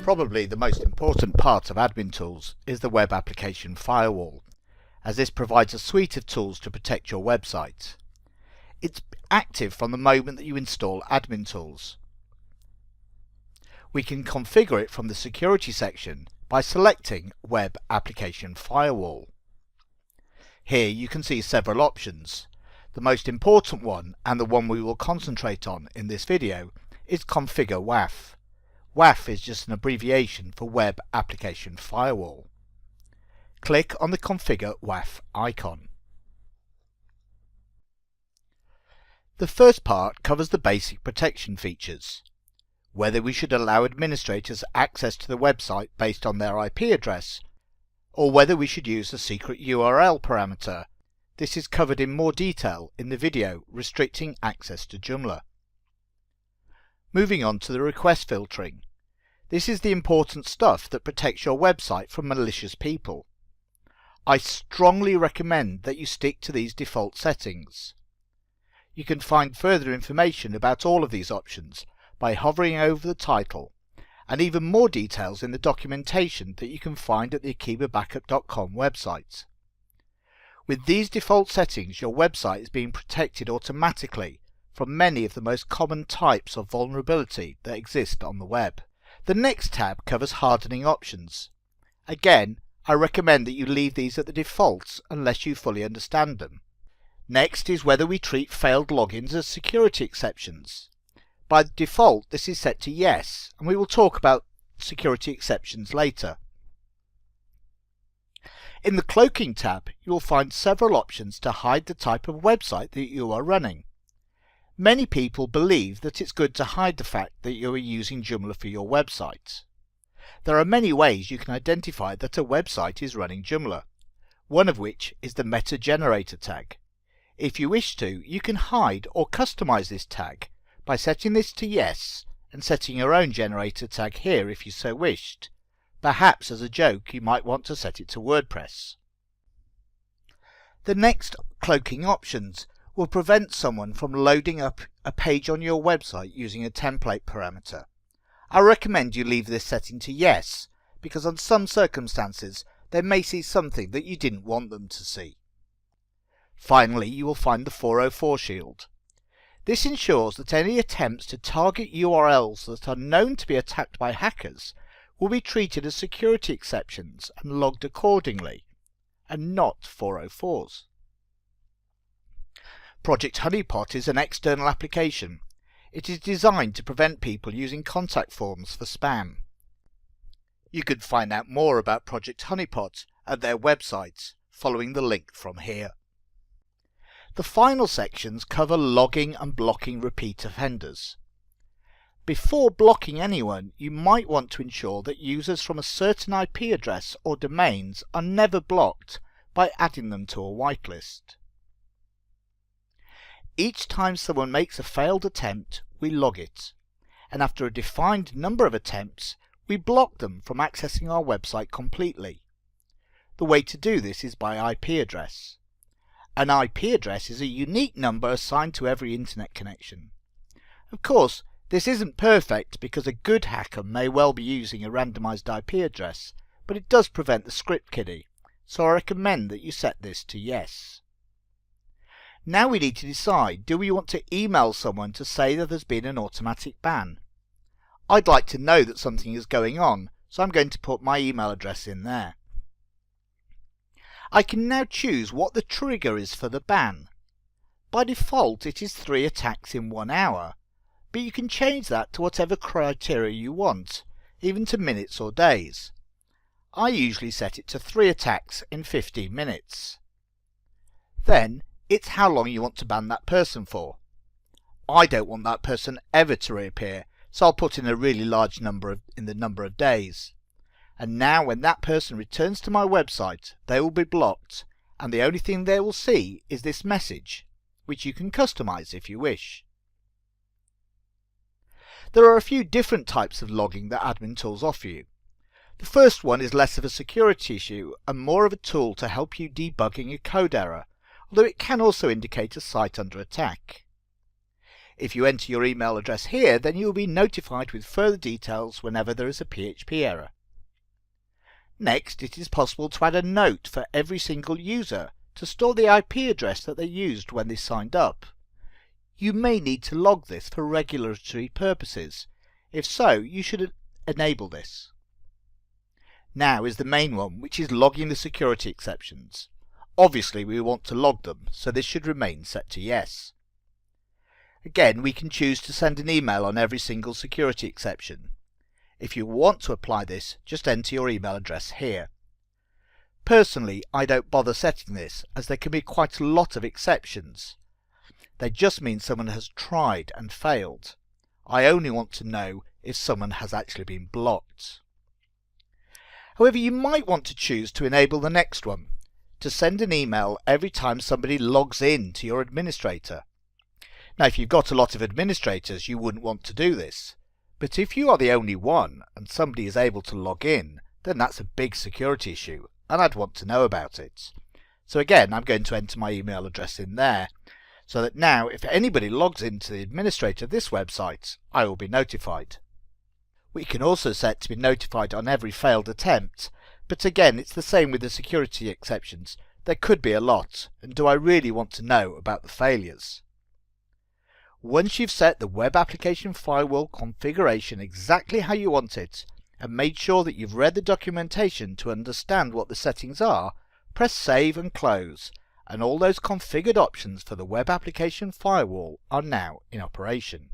Probably the most important part of admin tools is the web application firewall, as this provides a suite of tools to protect your website. It's active from the moment that you install admin tools. We can configure it from the security section by selecting Web Application Firewall. Here you can see several options. The most important one, and the one we will concentrate on in this video, is Configure WAF. WAF is just an abbreviation for Web Application Firewall. Click on the Configure WAF icon. The first part covers the basic protection features. Whether we should allow administrators access to the website based on their IP address, or whether we should use a secret URL parameter. This is covered in more detail in the video restricting access to Joomla. Moving on to the request filtering. This is the important stuff that protects your website from malicious people. I strongly recommend that you stick to these default settings. You can find further information about all of these options by hovering over the title, and even more details in the documentation that you can find at the akibabackup.com website. With these default settings, your website is being protected automatically from many of the most common types of vulnerability that exist on the web. The next tab covers hardening options. Again, I recommend that you leave these at the defaults unless you fully understand them. Next is whether we treat failed logins as security exceptions. By default, this is set to yes, and we will talk about security exceptions later. In the Cloaking tab, you will find several options to hide the type of website that you are running. Many people believe that it's good to hide the fact that you are using Joomla for your website. There are many ways you can identify that a website is running Joomla, one of which is the meta generator tag. If you wish to, you can hide or customize this tag by setting this to yes and setting your own generator tag here if you so wished. Perhaps as a joke you might want to set it to WordPress. The next cloaking options will prevent someone from loading up a page on your website using a template parameter. I recommend you leave this setting to yes, because on some circumstances they may see something that you didn't want them to see. Finally, you will find the 404 shield. This ensures that any attempts to target URLs that are known to be attacked by hackers will be treated as security exceptions and logged accordingly, and not 404s. Project Honeypot is an external application. It is designed to prevent people using contact forms for spam. You can find out more about Project Honeypot at their website following the link from here. The final sections cover logging and blocking repeat offenders. Before blocking anyone, you might want to ensure that users from a certain IP address or domains are never blocked by adding them to a whitelist. Each time someone makes a failed attempt, we log it, and after a defined number of attempts, we block them from accessing our website completely. The way to do this is by IP address. An IP address is a unique number assigned to every internet connection. Of course, this isn't perfect because a good hacker may well be using a randomized IP address, but it does prevent the script kiddie, so I recommend that you set this to yes. Now we need to decide, do we want to email someone to say that there's been an automatic ban? I'd like to know that something is going on, so I'm going to put my email address in there. I can now choose what the trigger is for the ban. By default it is 3 attacks in 1 hour, but you can change that to whatever criteria you want, even to minutes or days. I usually set it to 3 attacks in 15 minutes. Then it's how long you want to ban that person for. I don't want that person ever to reappear, so I'll put in a really large number in the number of days. And now when that person returns to my website, they will be blocked, and the only thing they will see is this message, which you can customize if you wish. There are a few different types of logging that admin tools offer you. The first one is less of a security issue and more of a tool to help you debugging a code error, although it can also indicate a site under attack. If you enter your email address here, then you will be notified with further details whenever there is a PHP error. Next, it is possible to add a note for every single user to store the IP address that they used when they signed up. You may need to log this for regulatory purposes. If so, you should enable this. Now is the main one, which is logging the security exceptions. Obviously we want to log them, so this should remain set to yes. Again, we can choose to send an email on every single security exception. If you want to apply this, just enter your email address here. Personally, I don't bother setting this, as there can be quite a lot of exceptions. They just mean someone has tried and failed. I only want to know if someone has actually been blocked. However, you might want to choose to enable the next one, to send an email every time somebody logs in to your administrator. Now, if you've got a lot of administrators, you wouldn't want to do this. But if you are the only one and somebody is able to log in, then that's a big security issue, and I'd want to know about it. So again, I'm going to enter my email address in there, so that now if anybody logs into the administrator of this website, I will be notified. We can also set to be notified on every failed attempt, but again it's the same with the security exceptions. There could be a lot, and do I really want to know about the failures? Once you've set the web application firewall configuration exactly how you want it, and made sure that you've read the documentation to understand what the settings are, press save and close, and all those configured options for the web application firewall are now in operation.